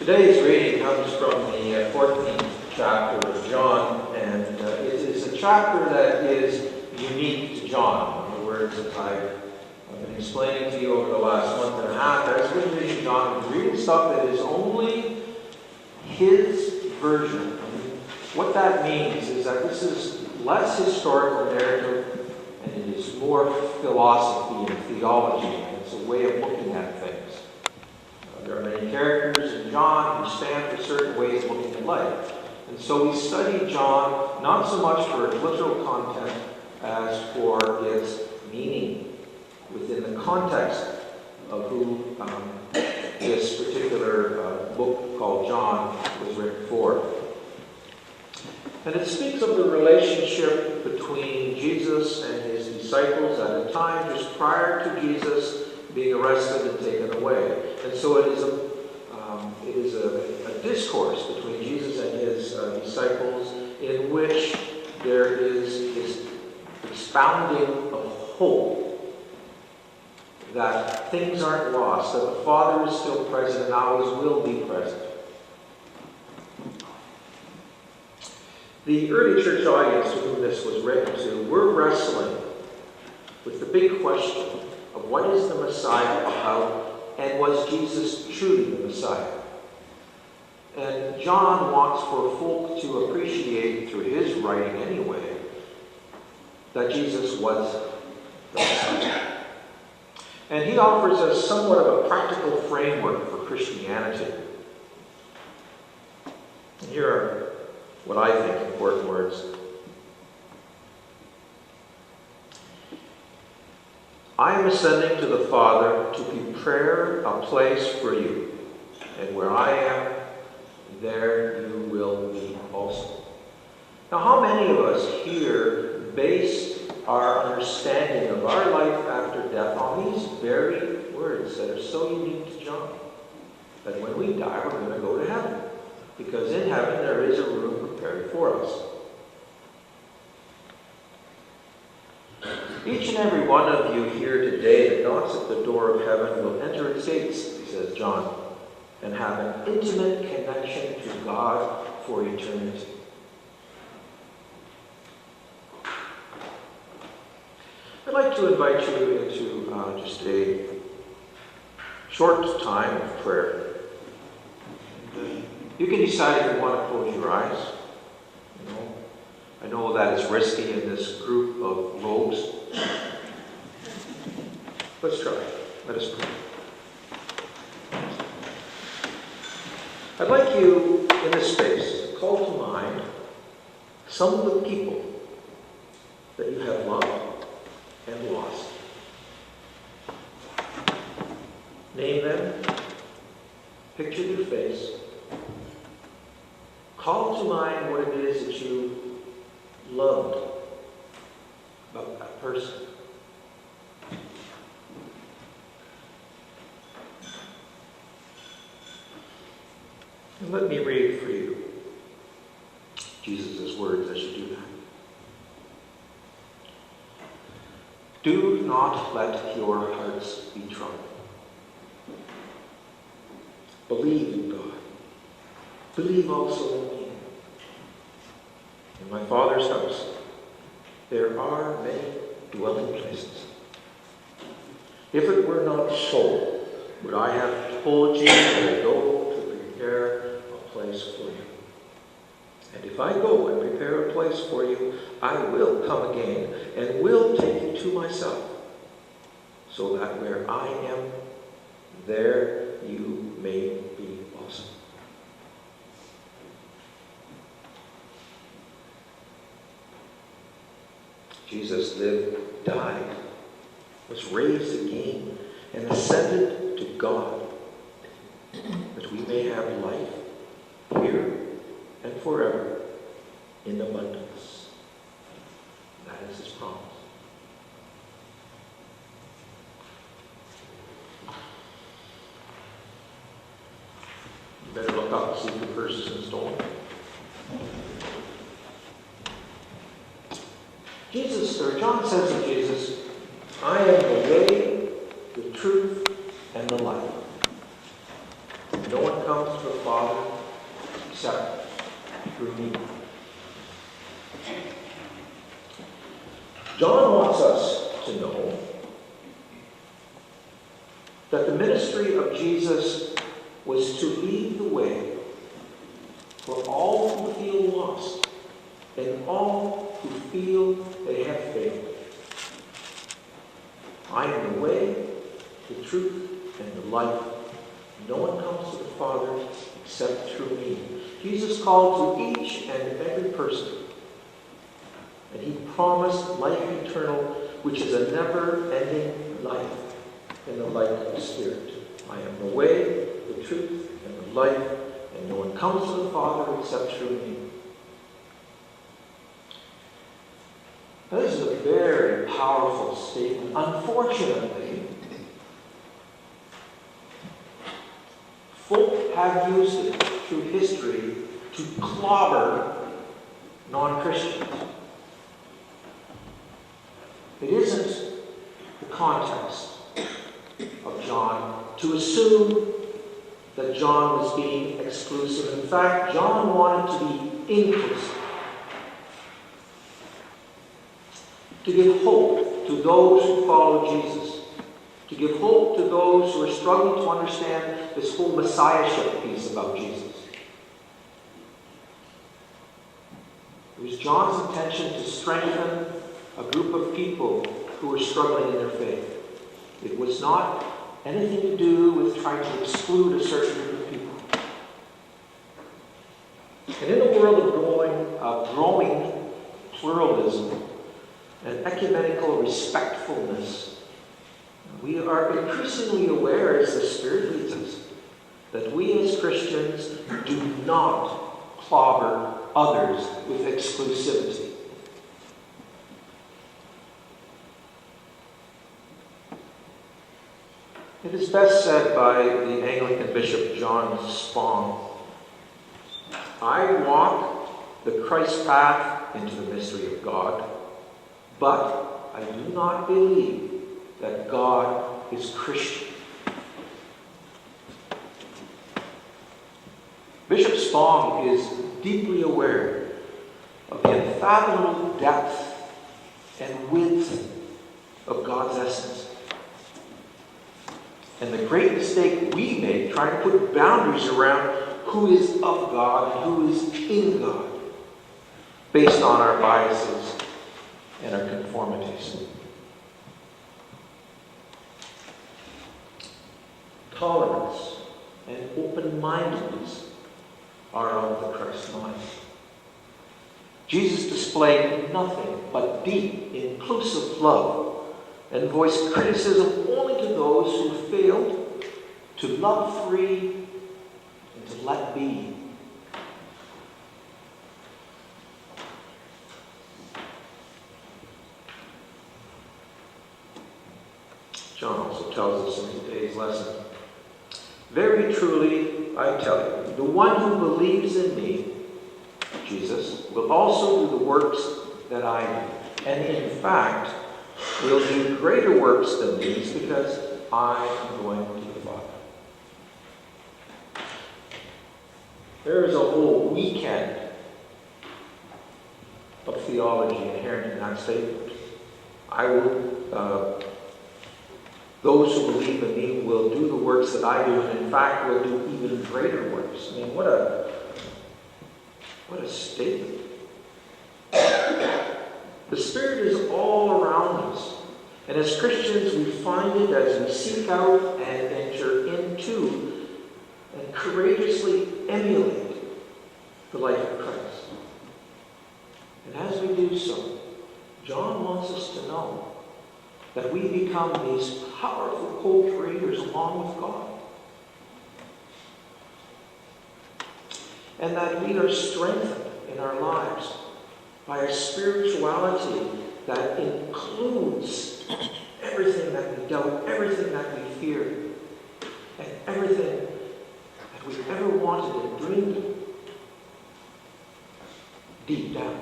Today's reading comes from the 14th chapter of John, and it is a chapter that is unique to John. In other words, as I've been explaining to you over the last month and a half, as we've been reading John, we're reading stuff that is only his version. What that means is that this is less historical narrative, and it is more philosophy and theology, and it's a way of looking at things. There are many characters in John who stand for certain ways of looking at life. And so we study John not so much for its literal content as for its meaning within the context of who this particular book called John was written for. And it speaks of the relationship between Jesus and his disciples at a time just prior to Jesus being arrested and taken away. And so it is a discourse between Jesus and his disciples in which there is this expounding of hope that things aren't lost, that the Father is still present and always will be present. The early church audience to whom this was written to were wrestling with the big question of what is the Messiah about, and was Jesus truly the Messiah? And John wants for folk to appreciate through his writing anyway that Jesus was the Messiah. And he offers us somewhat of a practical framework for Christianity. And here are what I think important words. I am ascending to the Father to prepare a place for you, and where I am, there you will be also. Now, how many of us here base our understanding of our life after death on these very words that are so unique to John? That when we die, we're going to go to heaven, because in heaven there is a room prepared for us. Each and every one of you here today that knocks at the door of heaven will enter its gates, he says John, and have an intimate connection to God for eternity. I'd like to invite you into just a short time of prayer. You can decide if you want to close your eyes. I know that is risky in this group of robes. Let's try. Let us pray. I'd like you, in this space, to call to mind some of the people that you have loved and lost. Name them. Picture their face. Call to mind what it is that you loved about that person. And let me read for you Jesus' words as you do that. Do not let your hearts be troubled. Believe in God. Believe also in me. In my Father's house there are many dwelling places. If it were not so, would I have told you that I go to prepare a place for you? And if I go and prepare a place for you, I will come again and will take you to myself, so that where I am, there you may be also. Jesus lived, died, was raised again, and ascended to God, that we may have life here and forever in abundance. That is his promise. You better look up and see if the purse isn't stolen. John says of Jesus, I am the way, the truth, and the life. No one comes to the Father except through me. John wants us to know that the ministry of Jesus was to lead the way for all who feel lost and all who feel they have failed. I am the way, the truth, and the life. No one comes to the Father except through me. Jesus called to each and every person, and he promised life eternal, which is a never-ending life in the light of the Spirit. I am the way, the truth, and the life, and no one comes to the Father except through me. Now, this is a very powerful statement. Unfortunately, folk have used it through history to clobber non-Christians. It isn't the context of John to assume that John was being exclusive. In fact, John wanted to be inclusive. To give hope to those who follow Jesus. To give hope to those who are struggling to understand this whole messiahship piece about Jesus. It was John's intention to strengthen a group of people who were struggling in their faith. It was not anything to do with trying to exclude a certain group of people. And in a world of growing pluralism and ecumenical respectfulness, we are increasingly aware, as the Spirit leads us, that we as Christians do not clobber others with exclusivity. It is best said by the Anglican Bishop John Spong, I walk the Christ path into the mystery of God, but I do not believe that God is Christian. Bishop Spong is deeply aware of the unfathomable depth and width of God's essence. And the great mistake we make trying to put boundaries around who is of God and who is in God based on our biases and our conformities. Tolerance and open-mindedness are of the Christ mind. Jesus displayed nothing but deep, inclusive love and voiced criticism only to those who failed to love free and to let be. John also tells us in today's lesson, very truly, I tell you, the one who believes in me, Jesus, will also do the works that I do. And in fact, will do greater works than these because I am going to the Father. There is a whole weekend of theology inherent in that statement. Those who believe in me will do the works that I do, and in fact will do even greater works. I mean, what a statement. The Spirit is all around us. And as Christians, we find it as we seek out and enter into and courageously emulate the life of Christ. And as we do so, John wants us to know that we become these powerful co-creators along with God. And that we are strengthened in our lives by a spirituality that includes everything that we doubt, everything that we fear, and everything that we've ever wanted and dreamed of deep down.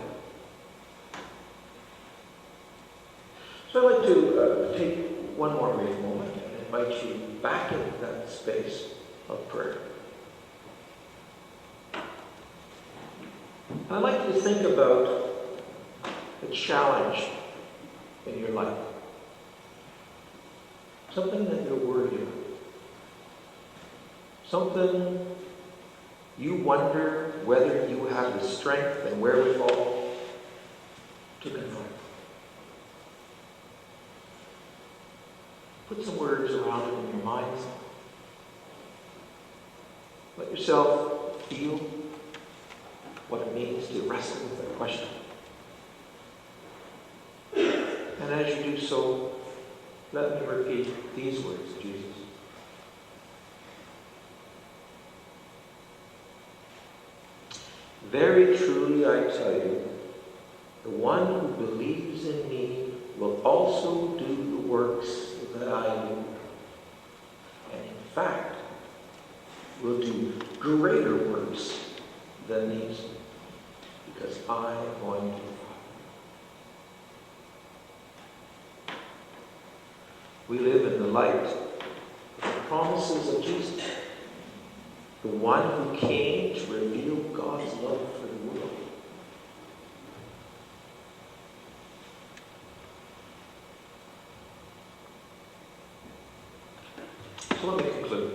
So I'd like to take one more brief moment and invite you back into that space of prayer. I'd like you to think about a challenge in your life. Something that you're worried about. Something you wonder whether you have the strength and wherewithal to confront. Put some words around it in your minds. Let yourself feel what it means to wrestle with that question. And as you do so, let me repeat these words of Jesus. Very truly I tell you, the one who believes in me will also do the works that I do. And in fact, will do greater works than these, because I am going to the Father. We live in the light of the promises of Jesus, the one who came to reveal God's love for the world. So let me conclude.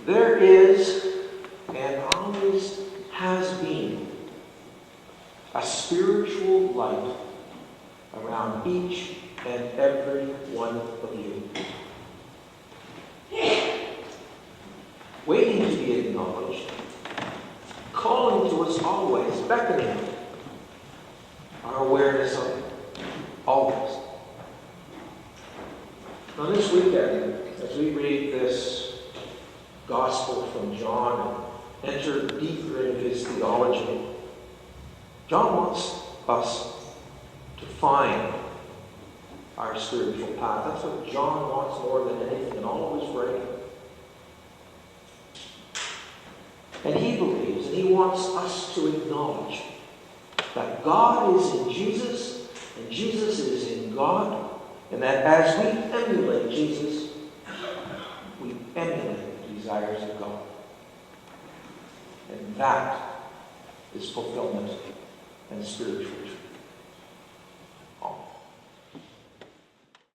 There is, and always has been, a spiritual light around each and every one of you, waiting to be acknowledged, calling to us always, beckoning our awareness of it, always. Now this weekend, as we read this Gospel from John and enter deeper into his theology, John wants us to find our spiritual path. That's what John wants more than anything in all of his writing. And he believes, and he wants us to acknowledge that God is in Jesus, and Jesus is in God, and that as we emulate Jesus, we emulate the desires of God. And that is fulfillment and spiritual truth.